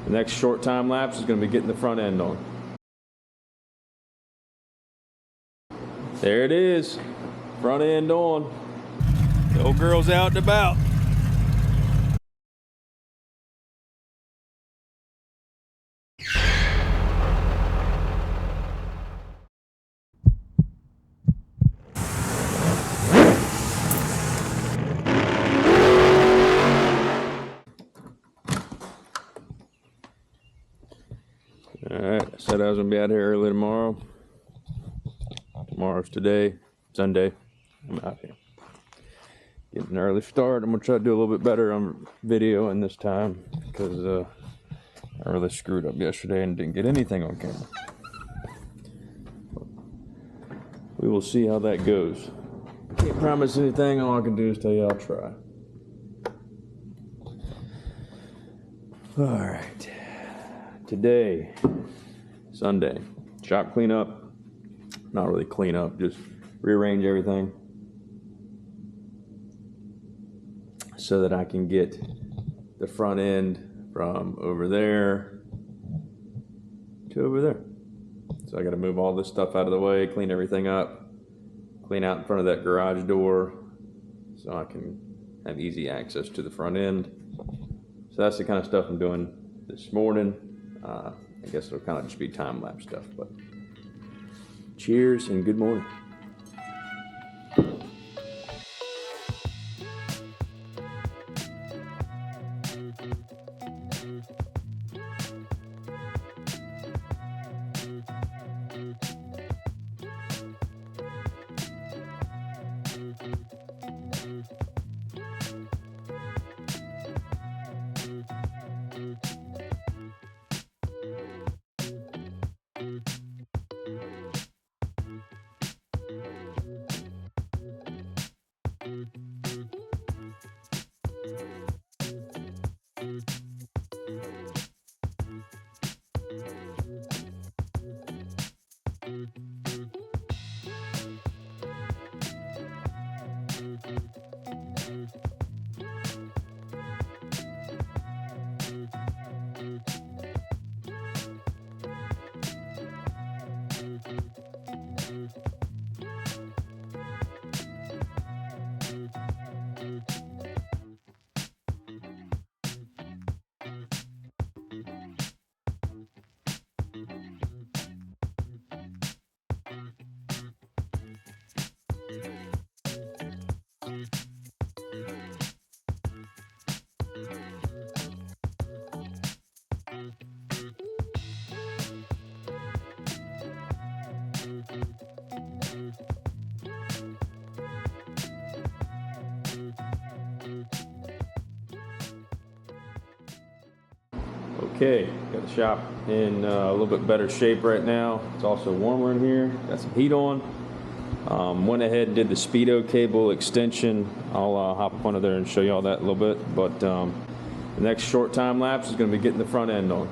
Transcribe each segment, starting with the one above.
The next short time lapse is going to be getting the front end on. There it is, front end on. The old girl's out and about. Alright, I said I was going to be out here early tomorrow. Tomorrow's today, Sunday. I'm out here. Getting an early start. I'm going to try to do a little bit better on video in this time because I really screwed up yesterday and didn't get anything on camera. We will see how that goes. Can't promise anything. All I can do is tell you I'll try. Alright. Today, Sunday, shop cleanup. Not really clean up, just rearrange everything so that I can get the front end from over there to over there. So I got to move all this stuff out of the way, clean everything up, clean out in front of that garage door so I can have easy access to the front end. So that's the kind of stuff I'm doing this morning. I guess it'll kind of just be time-lapse stuff, but cheers and good morning. Okay, got the shop in a little bit better shape right now. It's also warmer in here. Got some heat on. Went ahead and did the Speedo cable extension. I'll hop up under there and show you all that a little bit. But the next short time lapse is going to be getting the front end on.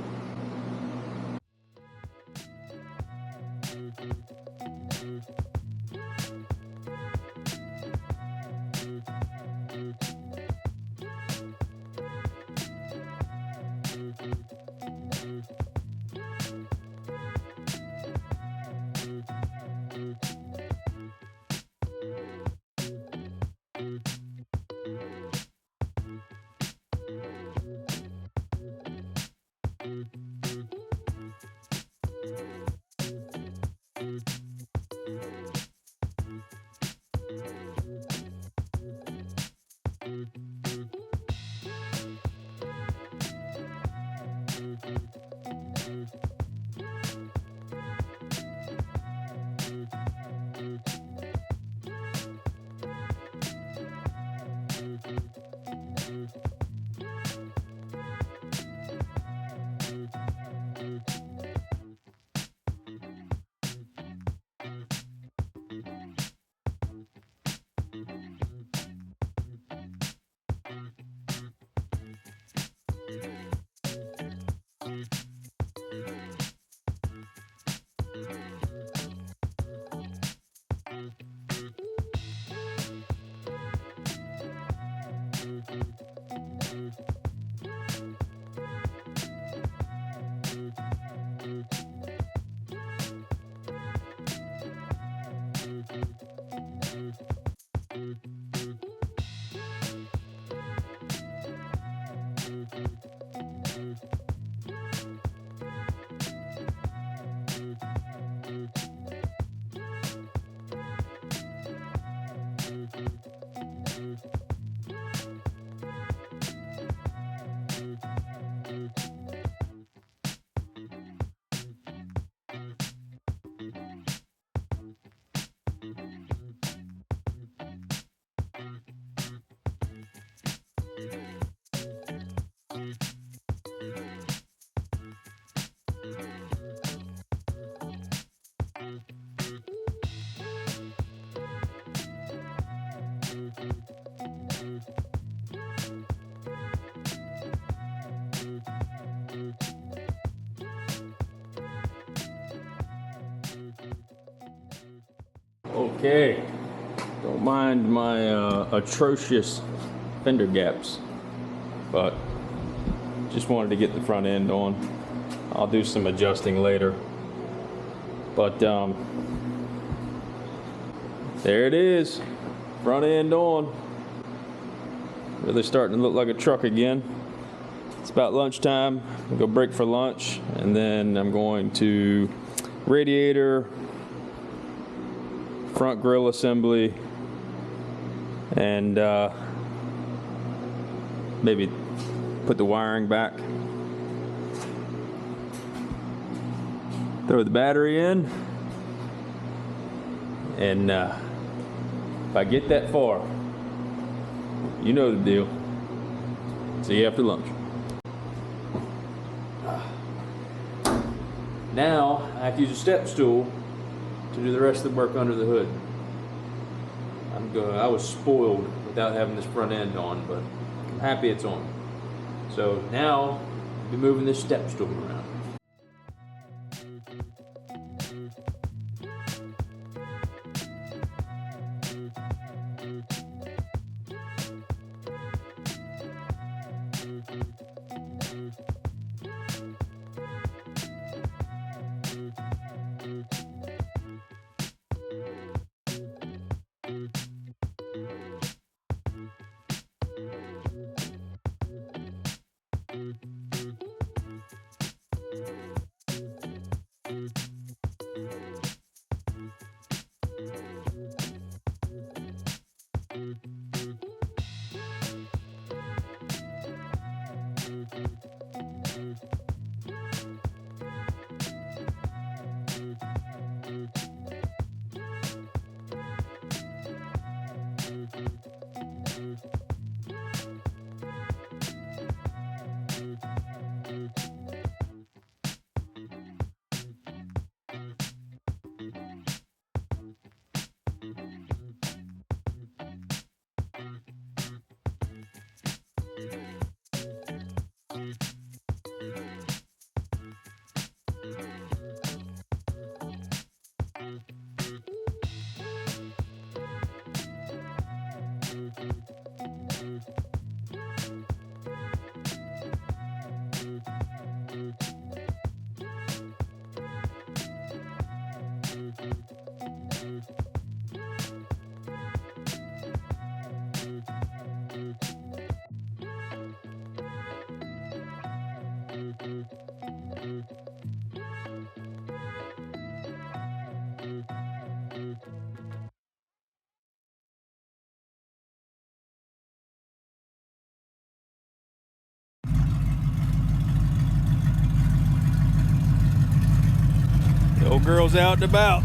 Okay, don't mind my atrocious fender gaps, but just wanted to get the front end on. I'll do some adjusting later, but there it is, front end on. Really starting to look like a truck again. It's about lunchtime. We'll go break for lunch, and then I'm going to radiator, front grille assembly, and maybe put the wiring back. Throw the battery in, and if I get that far, you know the deal. See you after lunch. Now I have to use a step stool to do the rest of the work under the hood. I was spoiled without having this front end on, but I'm happy it's on. So now I'll be moving this step stool around. The old girl's out and about.